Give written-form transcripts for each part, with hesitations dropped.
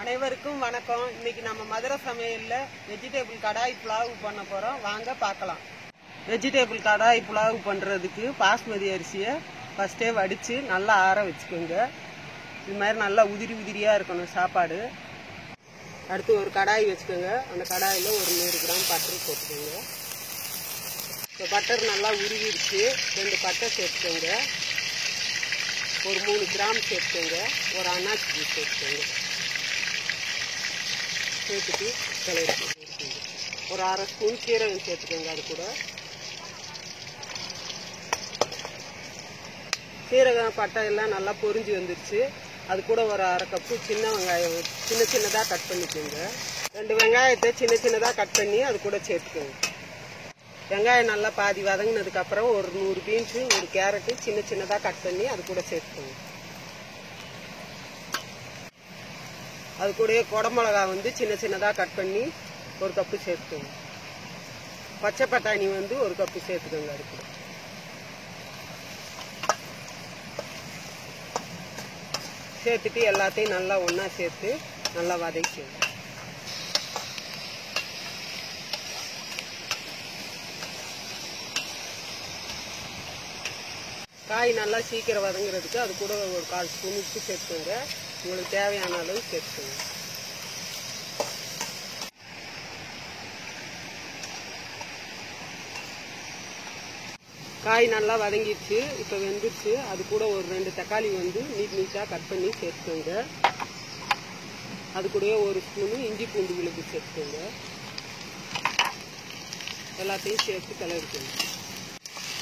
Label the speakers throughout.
Speaker 1: அனைவருக்கும் வணக்கம். இன்னைக்கு நம்ம மதுரை சமையல்ல வெஜிடபிள் கடாய் புலாவ் பண்ண போறோம். வாங்க பார்க்கலாம். வெஜிடபிள் கடாய் புலாவ் பண்றதுக்கு பாஸ்மதி அரிசியை ஃபர்ஸ்டே வடிச்சு நல்லா ஆற வச்சுக்கோங்க. இது மாதிரி நல்லா உதிரி உதிரியா இருக்கணும் சாப்பாடு. அடுத்து ஒரு கடாய் வச்சுக்கோங்க. அந்த கடாயில ஒரு 100 கிராம் பட்டர் போட்டுக்கோங்க. இப்போ பட்டர் நல்லா உருவிடுச்சு. 2 பட்டர் சேர்த்துக்கோங்க. ஒரு 3 கிராம் சேர்த்துக்கோங்க. ஒரு அன்னாச்சி ஜூஸ் சேர்த்துக்கோங்க. சேர்த்துட்டு கிளறி ஒரு 1/2 ஸ்பூன் சீரகம் சேர்த்துக்கோங்க. அது கூட சீரகம் பட்டை எல்லாம் நல்லா பொரிஞ்சு வந்துருச்சு. அது கூட ஒரு 1/2 கப்பு சின்ன வெங்காயம் சின்னதாக கட் பண்ணிக்கோங்க. 2 வெங்காயத்தை சின்னதாக கட் பண்ணி அது கூட சேர்த்துக்கோங்க. வெங்காயம் நல்லா பாதி வதங்கினதுக்கு அப்புறம் ஒரு 100 பீன்ஸு 1 கேரட்டு சின்னதாக கட் பண்ணி அது கூட சேர்த்துக்கோங்க. அது கூட குடமிளகா சின்னதாக கட் பண்ணி 1 கப்பு சேர்த்துக்கோங்க. பச்சை பட்டாணி 1 கப்பு சேர்த்துக்கோங்க. அது கூட சேர்த்துட்டு எல்லாத்தையும் நல்லா ஒன்றா சேர்த்து நல்லா வதக்கிக்கோங்க. காய் நல்லா சீக்கிரம் வதங்குறதுக்கு அது கூட ஒரு 1/4 ஸ்பூன் உப்பு சேர்த்துக்கோங்க. உங்களுக்கு தேவையான அளவு சேர்த்துக்கோங்க. காய் நல்லா வதங்கிடுச்சு. இப்போ வெந்துடுச்சு. அது கூட ஒரு 2 தக்காளி நீட்டாக கட் பண்ணி சேர்த்துக்கோங்க. அது கூட ஒரு ஸ்பூனு இஞ்சி பூண்டு விழுது சேர்த்துக்கோங்க. எல்லாத்தையும் சேர்த்து கிளறிக்கோங்க.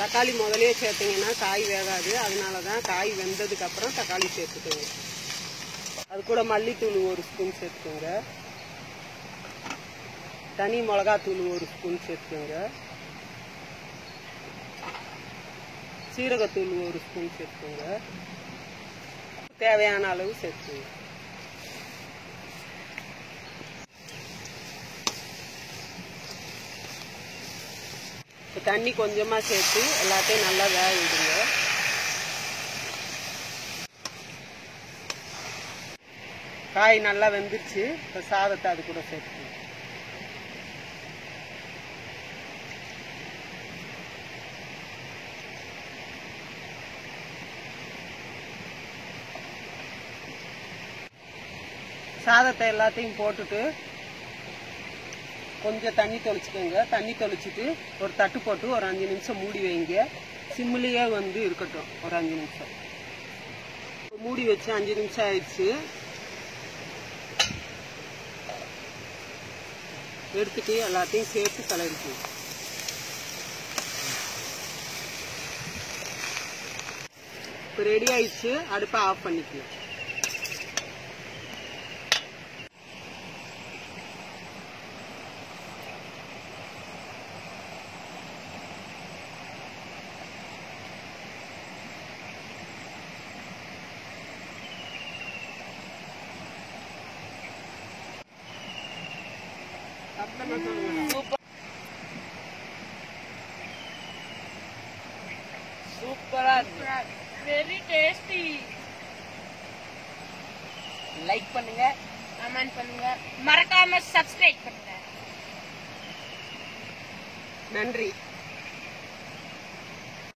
Speaker 1: தக்காளி முதலே சேர்த்தீங்கன்னா காய் வேகாது. அதனால தான் காய் வெந்ததுக்கு அப்புறம் தக்காளி சேர்த்துக்கோங்க. அது கூட மல்லித்தூள் 1 ஸ்பூன் சேர்த்துக்கோங்க. தனி மிளகாத்தூள் 1 ஸ்பூன் சேர்த்துக்கோங்க. சீரகத்தூள் 1 ஸ்பூன் சேர்த்துக்கோங்க. தேவையான அளவு சேர்த்துக்கோங்க. இப்போ தண்ணி கொஞ்சமாக சேர்த்து எல்லாத்தையும் நல்லா வேக விடுங்க. காய் நல்லா வெந்துருச்சு. இப்போ சாதத்தை அது கூட சேர்த்துக்கோங்க. சாதத்தை எல்லாத்தையும் போட்டுட்டு கொஞ்சம் தண்ணி தொளிச்சுக்கோங்க. தண்ணி தொளிச்சுட்டு ஒரு தட்டு போட்டு ஒரு 5 நிமிஷம் மூடி வைங்க. சிம்மிலேயே இருக்கட்டும் ஒரு 5 நிமிஷம். மூடி வச்சு 5 நிமிஷம் ஆயிடுச்சு. எடுத்துட்டு எல்லாத்தையும் சேர்த்து கிளறிக்கணும். இப்போ ரெடி ஆயிடுச்சு. அடுப்பை ஆஃப் பண்ணிக்கலாம்.
Speaker 2: சூப்பரா வெரி டேஸ்டி. லைக் பண்ணுங்க, கமெண்ட் பண்ணுங்க, மறக்காம சப்ஸ்கிரைப் பண்ணுங்க.
Speaker 1: நன்றி.